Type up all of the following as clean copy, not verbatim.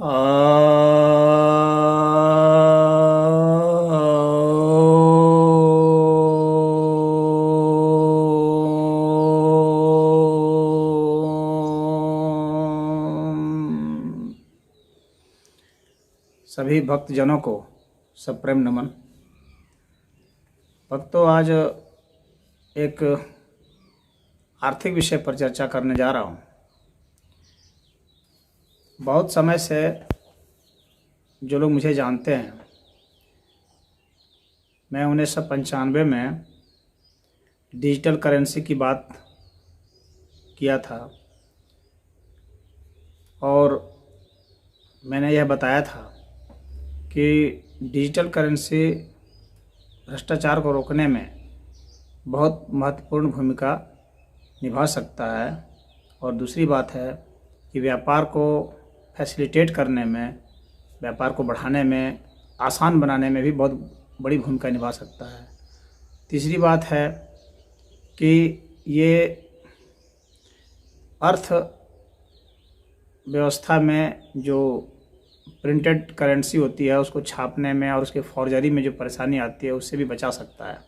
सभी भक्तजनों को सप्रेम नमन। भक्तों, आज एक आर्थिक विषय पर चर्चा करने जा रहा हूँ। बहुत समय से जो लोग मुझे जानते हैं, मैं 1995 में डिजिटल करेंसी की बात किया था और मैंने यह बताया था कि डिजिटल करेंसी भ्रष्टाचार को रोकने में बहुत महत्वपूर्ण भूमिका निभा सकता है। और दूसरी बात है कि व्यापार को फैसिलिटेट करने में, व्यापार को बढ़ाने में, आसान बनाने में भी बहुत बड़ी भूमिका निभा सकता है। तीसरी बात है कि ये अर्थ व्यवस्था में जो प्रिंटेड करेंसी होती है उसको छापने में और उसके फॉर्जरी में जो परेशानी आती है उससे भी बचा सकता है।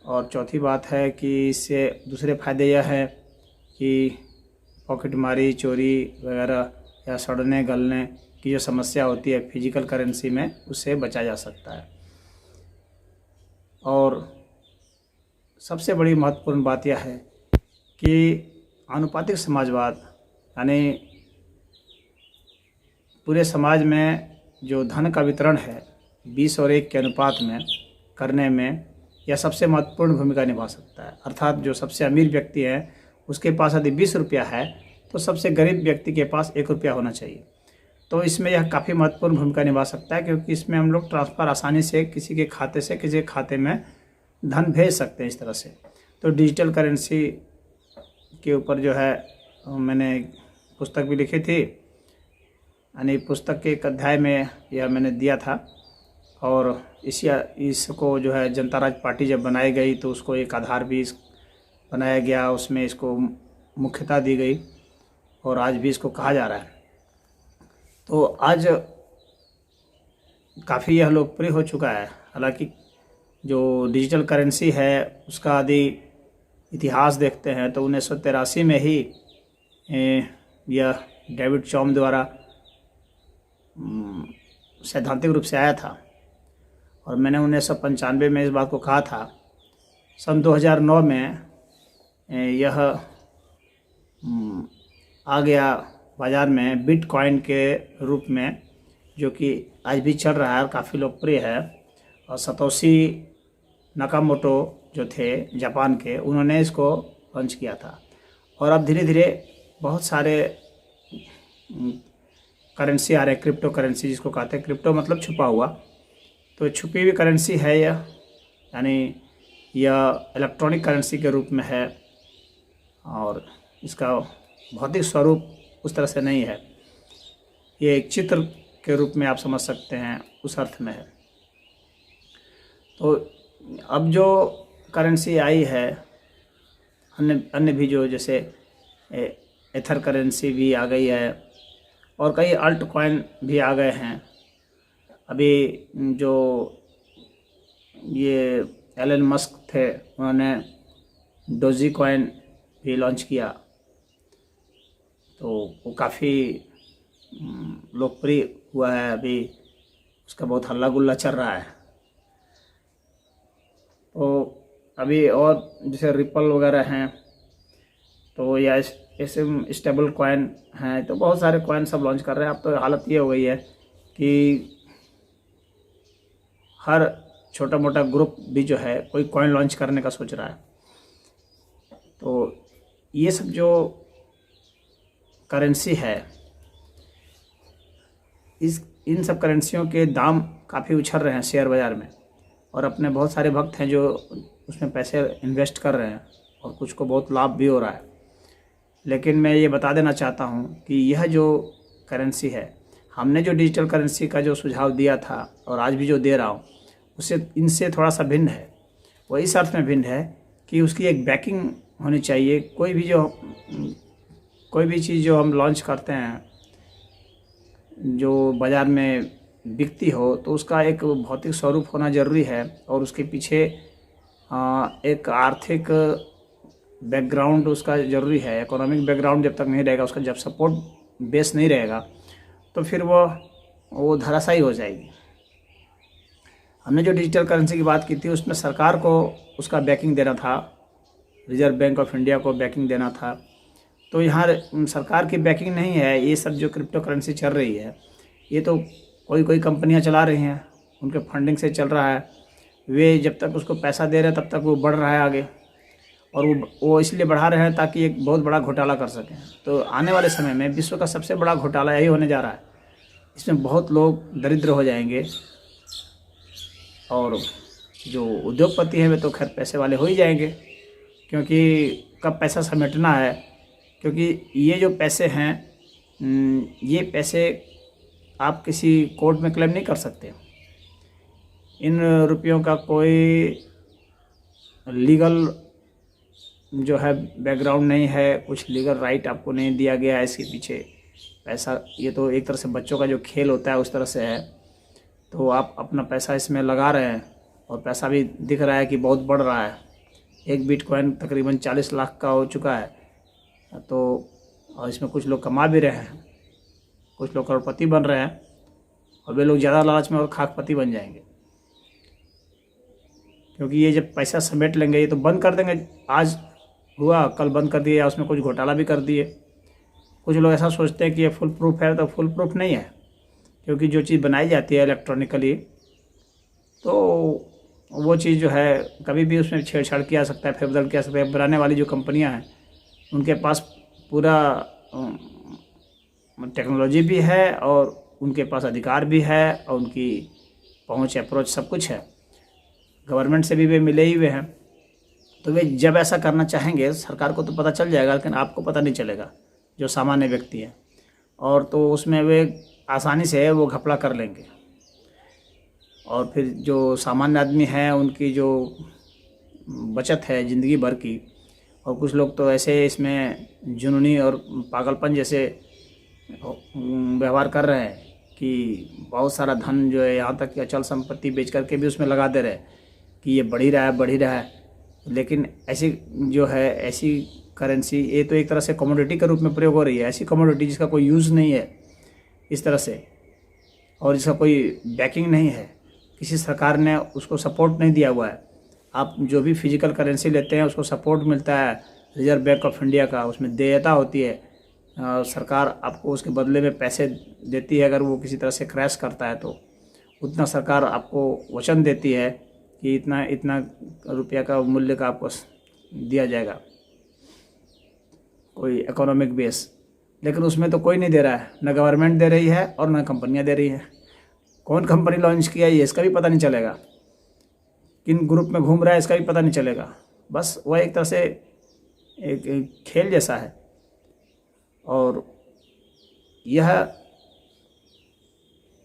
और चौथी बात है कि इससे दूसरे फ़ायदे यह है कि पॉकेटमारी, चोरी वगैरह या सड़ने गलने की जो समस्या होती है फिजिकल करेंसी में, उससे बचा जा सकता है। और सबसे बड़ी महत्वपूर्ण बात यह है कि आनुपातिक समाजवाद, यानी पूरे समाज में जो धन का वितरण है 20 और 1 के अनुपात में करने में यह सबसे महत्वपूर्ण भूमिका निभा सकता है। अर्थात जो सबसे अमीर व्यक्ति है उसके पास यदि 20 रुपया है तो सबसे गरीब व्यक्ति के पास 1 रुपया होना चाहिए। तो इसमें यह काफ़ी महत्वपूर्ण भूमिका निभा सकता है, क्योंकि इसमें हम लोग ट्रांसफ़र आसानी से किसी के खाते से किसी के खाते में धन भेज सकते हैं इस तरह से। तो डिजिटल करेंसी के ऊपर जो है मैंने पुस्तक भी लिखी थी, यानी पुस्तक के एक अध्याय में यह मैंने दिया था। और इसको जो है जनता राज पार्टी जब बनाई गई तो उसको एक आधार भी बनाया गया, उसमें इसको मुख्यता दी गई और आज भी इसको कहा जा रहा है। तो आज काफ़ी यह लोकप्रिय हो चुका है। हालांकि जो डिजिटल करेंसी है उसका यदि इतिहास देखते हैं तो 1983 में ही यह डेविड चॉम द्वारा सैद्धांतिक रूप से आया था। और मैंने 1995 में इस बात को कहा था। सन 2009 में यह आ गया बाज़ार में बिटकॉइन के रूप में, जो कि आज भी चल रहा है और काफ़ी लोकप्रिय है। और सतोशी नाकामोटो जो थे जापान के, उन्होंने इसको लॉन्च किया था। और अब धीरे धीरे बहुत सारे करेंसी आ रहे हैं, क्रिप्टो करेंसी जिसको कहते हैं। क्रिप्टो मतलब छुपा हुआ, तो छुपी हुई करेंसी है यह, यानी यह इलेक्ट्रॉनिक करेंसी के रूप में है और इसका भौतिक स्वरूप उस तरह से नहीं है। ये एक चित्र के रूप में आप समझ सकते हैं, उस अर्थ में है। तो अब जो करेंसी आई है, अन्य भी जो जैसे एथर करेंसी भी आ गई है और कई अल्ट कॉइन भी आ गए हैं। अभी जो ये एलन मस्क थे, उन्होंने डोजी कॉइन भी लॉन्च किया, तो वो काफ़ी लोकप्रिय हुआ है। अभी उसका बहुत हल्ला गुल्ला चल रहा है। तो अभी और जैसे रिपल वगैरह हैं, तो या ऐसे स्टेबल कॉइन हैं, तो बहुत सारे कॉइन सब लॉन्च कर रहे हैं। अब तो हालत ये हो गई है कि हर छोटा मोटा ग्रुप भी जो है कोई कॉइन लॉन्च करने का सोच रहा है। तो ये सब जो करेंसी है, इन सब करेंसियों के दाम काफ़ी उछल रहे हैं शेयर बाज़ार में। और अपने बहुत सारे भक्त हैं जो उसमें पैसे इन्वेस्ट कर रहे हैं और कुछ को बहुत लाभ भी हो रहा है। लेकिन मैं ये बता देना चाहता हूँ कि यह जो करेंसी है, हमने जो डिजिटल करेंसी का जो सुझाव दिया था और आज भी जो दे रहा हूँ, उससे इनसे थोड़ा सा भिन्न है। वो इस अर्थ में भिन्न है कि उसकी एक बैकिंग होनी चाहिए। कोई भी चीज़ जो हम लॉन्च करते हैं जो बाज़ार में बिकती हो तो उसका एक भौतिक स्वरूप होना ज़रूरी है, और उसके पीछे एक आर्थिक बैकग्राउंड उसका ज़रूरी है। इकोनॉमिक बैकग्राउंड जब तक नहीं रहेगा, उसका जब सपोर्ट बेस नहीं रहेगा, तो फिर वो धराशायी हो जाएगी। हमने जो डिजिटल करेंसी की बात की थी, उसमें सरकार को उसका बैकिंग देना था, रिजर्व बैंक ऑफ इंडिया को बैकिंग देना था। तो यहाँ सरकार की बैकिंग नहीं है। ये सब जो क्रिप्टो करेंसी चल रही है, ये तो कोई कंपनियां चला रही हैं, उनके फंडिंग से चल रहा है। वे जब तक उसको पैसा दे रहे हैं तब तक वो बढ़ रहा है आगे, और वो इसलिए बढ़ा रहे हैं ताकि एक बहुत बड़ा घोटाला कर सकें। तो आने वाले समय में विश्व का सबसे बड़ा घोटाला यही होने जा रहा है। इसमें बहुत लोग दरिद्र हो जाएंगे, और जो उद्योगपति हैं वे तो खैर पैसे वाले हो ही जाएंगे, क्योंकि कब पैसा समेटना है। क्योंकि ये जो पैसे हैं, ये पैसे आप किसी कोर्ट में क्लेम नहीं कर सकते। इन रुपयों का कोई लीगल जो है बैकग्राउंड नहीं है, कुछ लीगल राइट आपको नहीं दिया गया है इसके पीछे पैसा। ये तो एक तरह से बच्चों का जो खेल होता है उस तरह से है। तो आप अपना पैसा इसमें लगा रहे हैं, और पैसा भी दिख रहा है कि बहुत बढ़ रहा है। एक बिटकॉइन तकरीबन 40 लाख का हो चुका है। तो और इसमें कुछ लोग कमा भी रहे हैं, कुछ लोग करोड़पति बन रहे हैं, और वे लोग ज़्यादा लालच में और खाकपति बन जाएंगे। क्योंकि ये जब पैसा समेट लेंगे, ये तो बंद कर देंगे। आज हुआ कल बंद कर दिया, उसमें कुछ घोटाला भी कर दिए। कुछ लोग ऐसा सोचते हैं कि ये फुल प्रूफ है, तो फुल प्रूफ नहीं है। क्योंकि जो चीज़ बनाई जाती है इलेक्ट्रॉनिकली, तो वो चीज़ जो है कभी भी उसमें छेड़छाड़ किया जा सकता है, फेरबदल किया जा सकता है। बनाने वाली जो कंपनियां हैं उनके पास पूरा टेक्नोलॉजी भी है, और उनके पास अधिकार भी है, और उनकी पहुंच, अप्रोच सब कुछ है। गवर्नमेंट से भी वे मिले ही हुए हैं। तो वे जब ऐसा करना चाहेंगे, सरकार को तो पता चल जाएगा, लेकिन आपको पता नहीं चलेगा जो सामान्य व्यक्ति है। और तो उसमें वे आसानी से वो घपला कर लेंगे, और फिर जो सामान्य आदमी है उनकी जो बचत है ज़िंदगी भर की। और कुछ लोग तो ऐसे इसमें जुनूनी और पागलपन जैसे व्यवहार कर रहे हैं कि बहुत सारा धन जो है, यहाँ तक कि अचल संपत्ति बेच करके भी उसमें लगा दे रहे हैं कि ये बढ़ ही रहा है। लेकिन ऐसी जो है, ऐसी करेंसी, ये तो एक तरह से कमोडिटी के रूप में प्रयोग हो रही है। ऐसी कमोडिटी जिसका कोई यूज़ नहीं है इस तरह से, और जिसका कोई बैकिंग नहीं है, किसी सरकार ने उसको सपोर्ट नहीं दिया हुआ है। आप जो भी फिजिकल करेंसी लेते हैं उसको सपोर्ट मिलता है रिजर्व बैंक ऑफ इंडिया का, उसमें देयता होती है। सरकार आपको उसके बदले में पैसे देती है। अगर वो किसी तरह से क्रैश करता है तो उतना सरकार आपको वचन देती है कि इतना इतना रुपया का मूल्य का आपको दिया जाएगा, कोई इकोनॉमिक बेस। लेकिन उसमें तो कोई नहीं दे रहा है, न गवर्नमेंट दे रही है और न कंपनियां दे रही हैं। कौन कंपनी लॉन्च किया है इसका भी पता नहीं चलेगा, किन ग्रुप में घूम रहा है इसका भी पता नहीं चलेगा। बस वह एक तरह से एक खेल जैसा है, और यह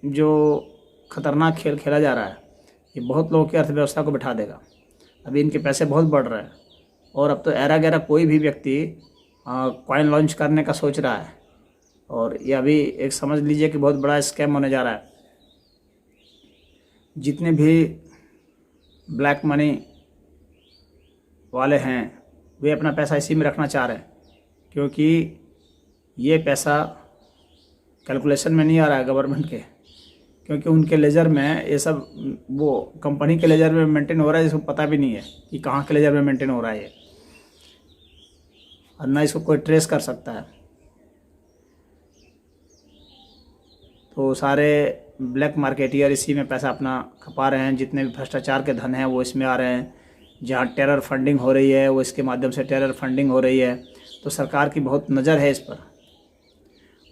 जो खतरनाक खेल खेला जा रहा है, ये बहुत लोगों की अर्थव्यवस्था को बिठा देगा। अभी इनके पैसे बहुत बढ़ रहे हैं, और अब तो ऐरा गैरा कोई भी व्यक्ति कॉइन लॉन्च करने का सोच रहा है, और ये अभी एक समझ लीजिए कि बहुत बड़ा स्कैम होने जा रहा है। जितने भी ब्लैक मनी वाले हैं वे अपना पैसा इसी में रखना चाह रहे हैं, क्योंकि ये पैसा कैलकुलेशन में नहीं आ रहा है गवर्नमेंट के, क्योंकि उनके लेजर में ये सब, वो कंपनी के लेजर में मेंटेन हो रहा है, जिसको पता भी नहीं है कि कहाँ के लेजर में मेंटेन हो रहा है ये, और ना इसको कोई ट्रेस कर सकता है। तो सारे ब्लैक मार्केटियर इसी में पैसा अपना खपा रहे हैं। जितने भी भ्रष्टाचार के धन हैं वो इसमें आ रहे हैं। जहाँ टेरर फंडिंग हो रही है वो इसके माध्यम से टेरर फंडिंग हो रही है। तो सरकार की बहुत नज़र है इस पर,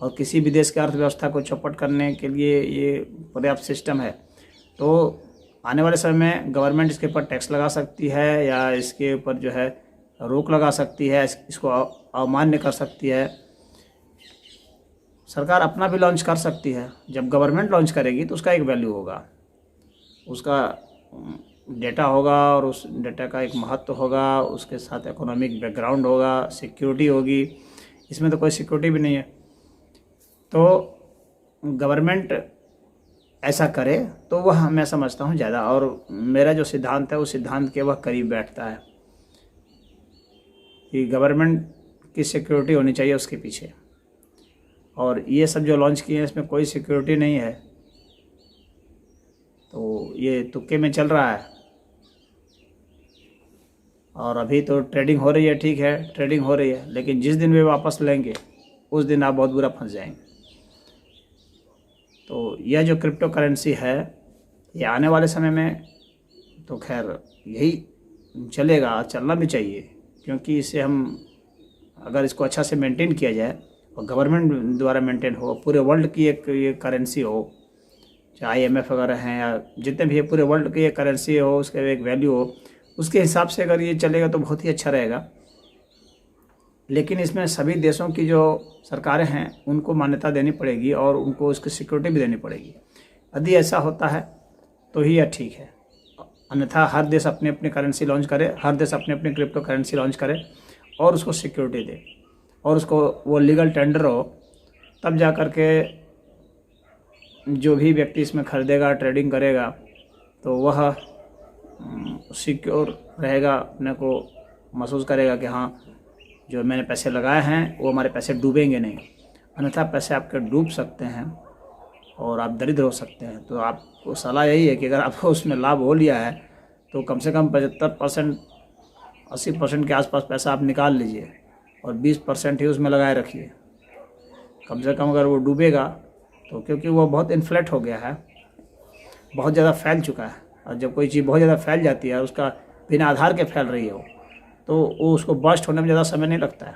और किसी भी देश की अर्थव्यवस्था को चौपट करने के लिए ये पर्याप्त सिस्टम है। तो आने वाले समय में गवर्नमेंट इसके ऊपर टैक्स लगा सकती है, या इसके ऊपर जो है रोक लगा सकती है, इसको अवमान्य कर सकती है। सरकार अपना भी लॉन्च कर सकती है। जब गवर्नमेंट लॉन्च करेगी तो उसका एक वैल्यू होगा, उसका डेटा होगा, और उस डेटा का एक महत्व होगा, उसके साथ इकोनॉमिक बैकग्राउंड होगा, सिक्योरिटी होगी। इसमें तो कोई सिक्योरिटी भी नहीं है। तो गवर्नमेंट ऐसा करे तो वह मैं समझता हूँ ज़्यादा, और मेरा जो सिद्धांत है उस सिद्धांत के वह करीब बैठता है कि गवर्नमेंट की सिक्योरिटी होनी चाहिए उसके पीछे। और ये सब जो लॉन्च किए हैं इसमें कोई सिक्योरिटी नहीं है, तो ये तुक्के में चल रहा है। और अभी तो ट्रेडिंग हो रही है, ठीक है ट्रेडिंग हो रही है, लेकिन जिस दिन वे वापस लेंगे उस दिन आप बहुत बुरा फंस जाएंगे। तो यह जो क्रिप्टो करेंसी है ये आने वाले समय में तो खैर यही चलेगा, चलना भी चाहिए, क्योंकि इससे हम अगर इसको अच्छा से मेंटेन किया जाए और गवर्नमेंट द्वारा मेंटेन हो, पूरे वर्ल्ड की एक ये करेंसी हो, चाहे IMF वगैरह हैं या जितने भी पूरे वर्ल्ड की एक करेंसी हो, उसका एक वैल्यू हो, उसके हिसाब से अगर ये चलेगा तो बहुत ही अच्छा रहेगा। लेकिन इसमें सभी देशों की जो सरकारें हैं उनको मान्यता देनी पड़ेगी और उनको उसकी सिक्योरिटी भी देनी पड़ेगी। यदि ऐसा होता है तो ही यह ठीक है, अन्यथा हर देश अपनी अपनी करेंसी लॉन्च करे, हर देश अपनी अपनी क्रिप्टो करेंसी लॉन्च करे और उसको सिक्योरिटी दे और उसको वो लीगल टेंडर हो, तब जा कर के जो भी व्यक्ति इसमें खरीदेगा ट्रेडिंग करेगा तो वह सिक्योर रहेगा, अपने को महसूस करेगा कि हाँ जो मैंने पैसे लगाए हैं वो हमारे पैसे डूबेंगे नहीं। अन्यथा पैसे आपके डूब सकते हैं और आप दरिद्र हो सकते हैं। तो आपको सलाह यही है कि अगर आपको उसमें लाभ हो लिया है तो कम से कम 75% 80% के आसपास पैसा आप निकाल लीजिए और 20% ही उसमें लगाए रखिए। कम से कम अगर वो डूबेगा तो, क्योंकि वो बहुत इन्फ्लेट हो गया है, बहुत ज़्यादा फैल चुका है, और जब कोई चीज़ बहुत ज़्यादा फैल जाती है, उसका बिना आधार के फैल रही हो, तो वो उसको बस्ट होने में ज़्यादा समय नहीं लगता है।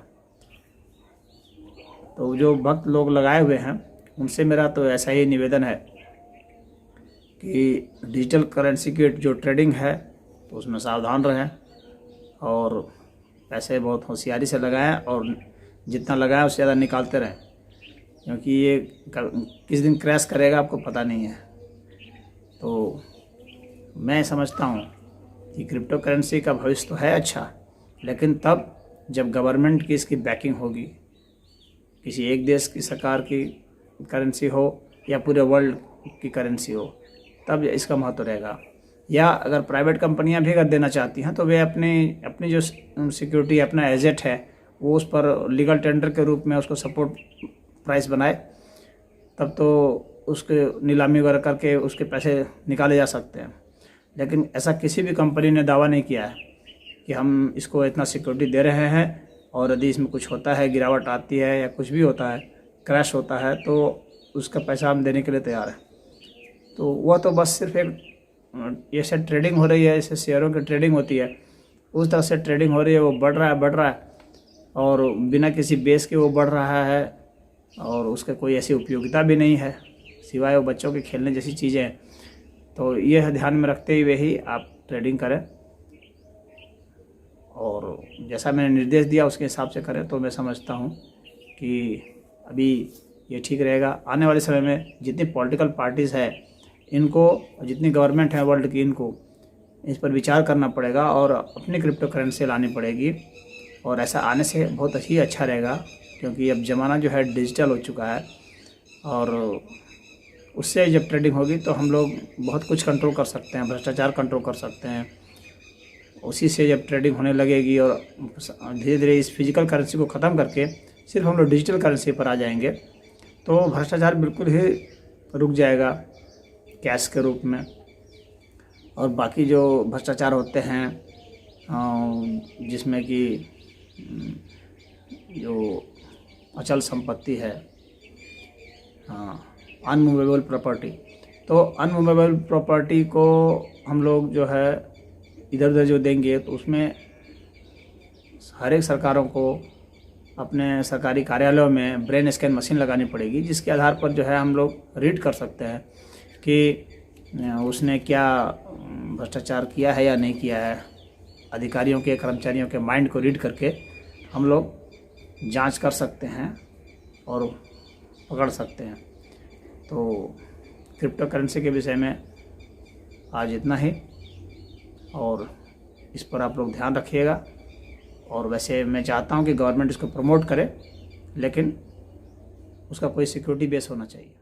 तो जो भक्त लोग लगाए हुए हैं उनसे मेरा तो ऐसा ही निवेदन है कि डिजिटल करेंसी की जो ट्रेडिंग है तो उसमें सावधान रहें और पैसे बहुत होशियारी से लगाएं और जितना लगाएं उससे ज़्यादा निकालते रहें, क्योंकि ये किस दिन क्रैश करेगा आपको पता नहीं है। तो मैं समझता हूँ कि क्रिप्टो करेंसी का भविष्य तो है अच्छा, लेकिन तब जब गवर्नमेंट की इसकी बैकिंग होगी, किसी एक देश की सरकार की करेंसी हो या पूरे वर्ल्ड की करेंसी हो, तब इसका महत्व रहेगा। या अगर प्राइवेट कंपनियां भी अगर देना चाहती हैं तो वे अपनी जो सिक्योरिटी अपना एजेट है वो उस पर लीगल टेंडर के रूप में उसको सपोर्ट प्राइस बनाए, तब तो उसके नीलामी वगैरह करके उसके पैसे निकाले जा सकते हैं। लेकिन ऐसा किसी भी कंपनी ने दावा नहीं किया है कि हम इसको इतना सिक्योरिटी दे रहे हैं और यदि इसमें कुछ होता है, गिरावट आती है या कुछ भी होता है, क्रैश होता है, तो उसका पैसा हम देने के लिए तैयार है। तो वह तो बस सिर्फ एक ऐसे ट्रेडिंग हो रही है, ऐसे शेयरों की ट्रेडिंग होती है, उस तरह से ट्रेडिंग हो रही है, वो बढ़ रहा है और बिना किसी बेस के वो बढ़ रहा है और उसका कोई ऐसी उपयोगिता भी नहीं है सिवाय वो बच्चों के खेलने जैसी चीज़ें हैं। तो यह ध्यान में रखते हुए ही आप ट्रेडिंग करें और जैसा मैंने निर्देश दिया उसके हिसाब से करें, तो मैं समझता हूँ कि अभी ये ठीक रहेगा। आने वाले समय में जितनी पॉलिटिकल पार्टीज़ है इनको, जितनी गवर्नमेंट है वर्ल्ड की, इनको इस पर विचार करना पड़ेगा और अपनी क्रिप्टो करेंसी लानी पड़ेगी। और ऐसा आने से बहुत ही अच्छा रहेगा, क्योंकि अब ज़माना जो है डिजिटल हो चुका है और उससे जब ट्रेडिंग होगी तो हम लोग बहुत कुछ कंट्रोल कर सकते हैं, भ्रष्टाचार कंट्रोल कर सकते हैं। उसी से जब ट्रेडिंग होने लगेगी और धीरे धीरे इस फिजिकल करेंसी को ख़त्म करके सिर्फ हम लोग डिजिटल करेंसी पर आ जाएंगे, तो भ्रष्टाचार बिल्कुल ही रुक जाएगा कैश के रूप में। और बाकी जो भ्रष्टाचार होते हैं जिसमें कि जो अचल संपत्ति है, अनमूवेबल प्रॉपर्टी, तो अनमूवेबल प्रॉपर्टी को हम लोग जो है इधर उधर जो देंगे तो उसमें हर एक सरकारों को अपने सरकारी कार्यालयों में ब्रेन स्कैन मशीन लगानी पड़ेगी, जिसके आधार पर जो है हम लोग रीड कर सकते हैं कि उसने क्या भ्रष्टाचार किया है या नहीं किया है। अधिकारियों के, कर्मचारियों के माइंड को रीड करके हम लोग जांच कर सकते हैं और पकड़ सकते हैं। तो क्रिप्टो करेंसी के विषय में आज इतना ही, और इस पर आप लोग ध्यान रखिएगा। और वैसे मैं चाहता हूं कि गवर्नमेंट इसको प्रमोट करे, लेकिन उसका कोई सिक्योरिटी बेस होना चाहिए।